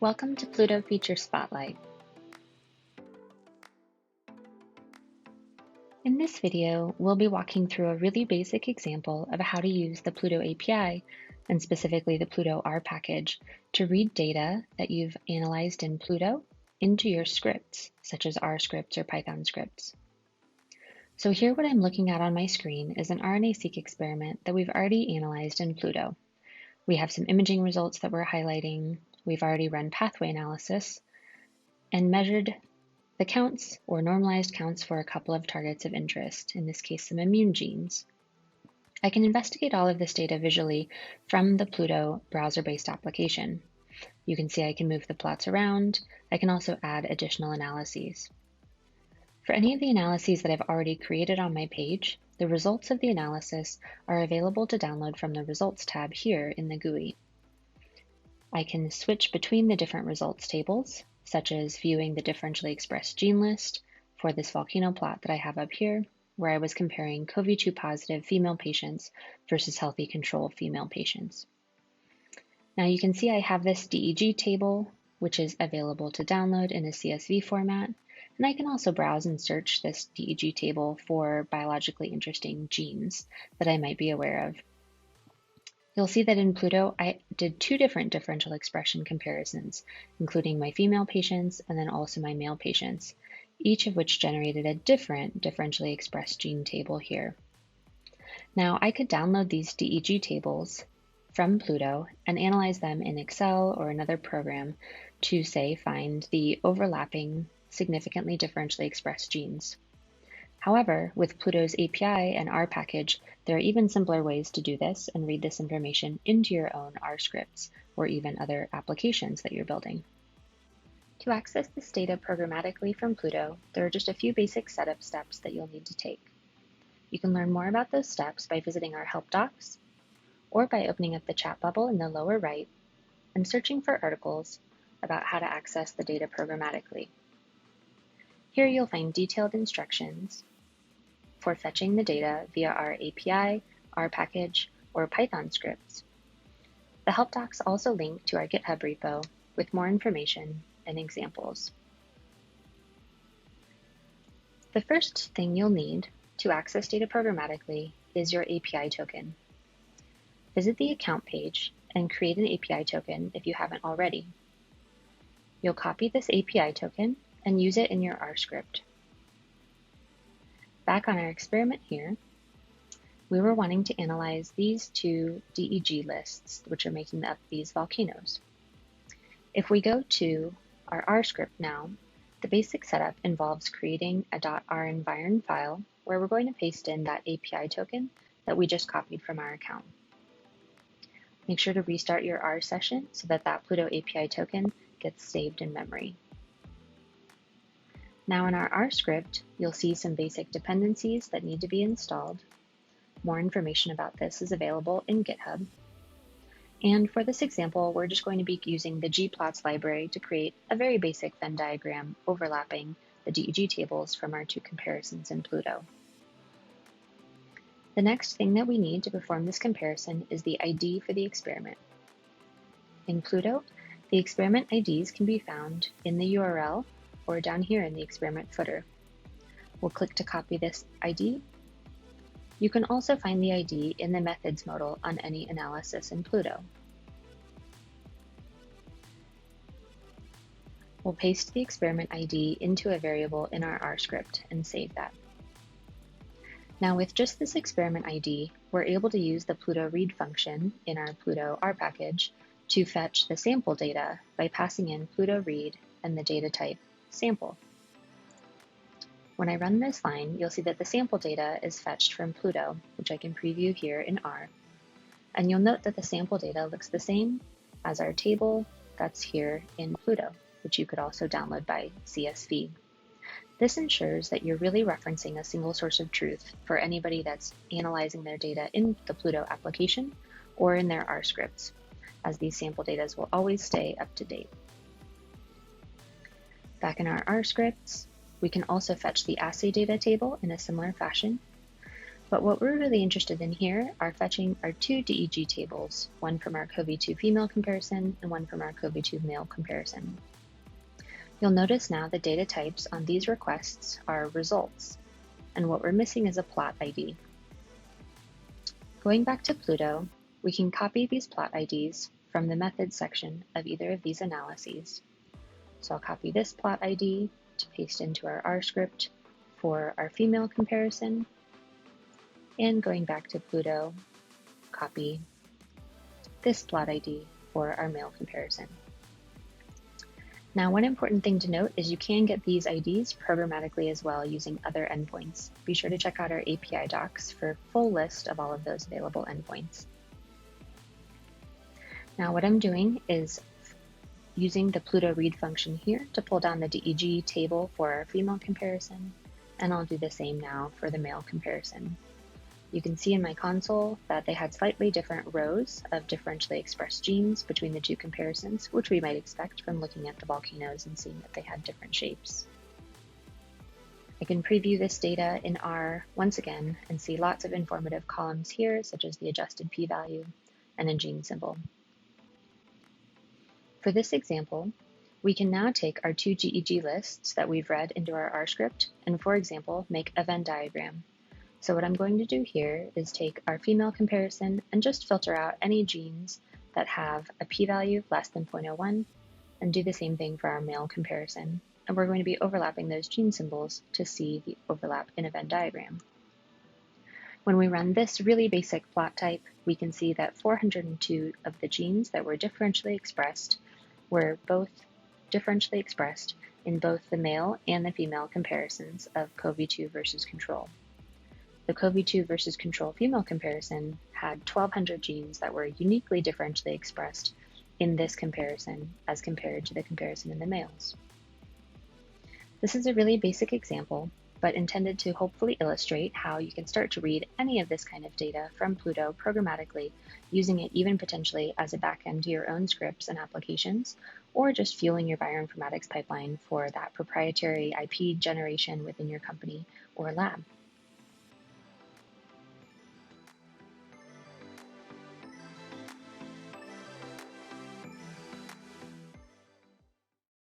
Welcome to Pluto Feature Spotlight. In this video, we'll be walking through a really basic example of how to use the Pluto API, and specifically the Pluto R package, to read data that you've analyzed in Pluto into your scripts, such as R scripts or Python scripts. So here what I'm looking at on my screen is an RNA-seq experiment that we've already analyzed in Pluto. We have some imaging results that we're highlighting. We've already run pathway analysis and measured the counts or normalized counts for a couple of targets of interest, in this case some immune genes. I can investigate all of this data visually from the Pluto browser-based application. You can see I can move the plots around. I can also add additional analyses. For any of the analyses that I've already created on my page, the results of the analysis are available to download from the Results tab here in the GUI. I can switch between the different results tables, such as viewing the differentially expressed gene list for this volcano plot that I have up here, where I was comparing CoV-2 positive female patients versus healthy control female patients. Now you can see I have this DEG table, which is available to download in a CSV format, and I can also browse and search this DEG table for biologically interesting genes that I might be aware of. You'll see that in Pluto, I did two different differential expression comparisons, including my female patients and then also my male patients, each of which generated a different differentially expressed gene table here. Now, I could download these DEG tables from Pluto and analyze them in Excel or another program to, say, find the overlapping significantly differentially expressed genes. However, with Pluto's API and R package, there are even simpler ways to do this and read this information into your own R scripts or even other applications that you're building. To access this data programmatically from Pluto, there are just a few basic setup steps that you'll need to take. You can learn more about those steps by visiting our help docs or by opening up the chat bubble in the lower right and searching for articles about how to access the data programmatically. Here you'll find detailed instructions for fetching the data via our API, R package, or Python scripts. The help docs also link to our GitHub repo with more information and examples. The first thing you'll need to access data programmatically is your API token. Visit the account page and create an API token if you haven't already. You'll copy this API token and use it in your R script. Back on our experiment here, we were wanting to analyze these two DEG lists, which are making up these volcanoes. If we go to our R script now, the basic setup involves creating a .renviron file where we're going to paste in that API token that we just copied from our account. Make sure to restart your R session so that that Pluto API token gets saved in memory. Now in our R script, you'll see some basic dependencies that need to be installed. More information about this is available in GitHub. And for this example, we're just going to be using the gplots library to create a very basic Venn diagram overlapping the DEG tables from our two comparisons in Pluto. The next thing that we need to perform this comparison is the ID for the experiment. In Pluto, the experiment IDs can be found in the URL or down here in the experiment footer. We'll click to copy this ID. You can also find the ID in the methods modal on any analysis in Pluto. We'll paste the experiment ID into a variable in our R script and save that. Now with just this experiment ID, we're able to use the Pluto read function in our Pluto R package to fetch the sample data by passing in Pluto read and the data type sample. When I run this line, you'll see that the sample data is fetched from Pluto, which I can preview here in R. And you'll note that the sample data looks the same as our table that's here in Pluto, which you could also download by CSV. This ensures that you're really referencing a single source of truth for anybody that's analyzing their data in the Pluto application or in their R scripts, as these sample data will always stay up to date. Back in our R scripts, we can also fetch the assay data table in a similar fashion. But what we're really interested in here are fetching our two DEG tables, one from our CoV2 female comparison and one from our CoV2 male comparison. You'll notice now the data types on these requests are results, and what we're missing is a plot ID. Going back to Pluto, we can copy these plot IDs from the methods section of either of these analyses. So I'll copy this plot ID to paste into our R script for our female comparison, and going back to Pluto, copy this plot ID for our male comparison. Now, one important thing to note is you can get these IDs programmatically as well using other endpoints. Be sure to check out our API docs for a full list of all of those available endpoints. Now, what I'm doing is using the Pluto read function here to pull down the DEG table for our female comparison, and I'll do the same now for the male comparison. You can see in my console that they had slightly different rows of differentially expressed genes between the two comparisons, which we might expect from looking at the volcanoes and seeing that they had different shapes. I can preview this data in R once again and see lots of informative columns here, such as the adjusted p-value and a gene symbol. For this example, we can now take our two GEG lists that we've read into our R script and, for example, make a Venn diagram. So what I'm going to do here is take our female comparison and just filter out any genes that have a p-value less than 0.01 and do the same thing for our male comparison. And we're going to be overlapping those gene symbols to see the overlap in a Venn diagram. When we run this really basic plot type, we can see that 402 of the genes that were differentially expressed were both differentially expressed in both the male and the female comparisons of CoV2 versus control. The CoV2 versus control female comparison had 1,200 genes that were uniquely differentially expressed in this comparison as compared to the comparison in the males. This is a really basic example, but intended to hopefully illustrate how you can start to read any of this kind of data from Pluto programmatically, using it even potentially as a backend to your own scripts and applications, or just fueling your bioinformatics pipeline for that proprietary IP generation within your company or lab.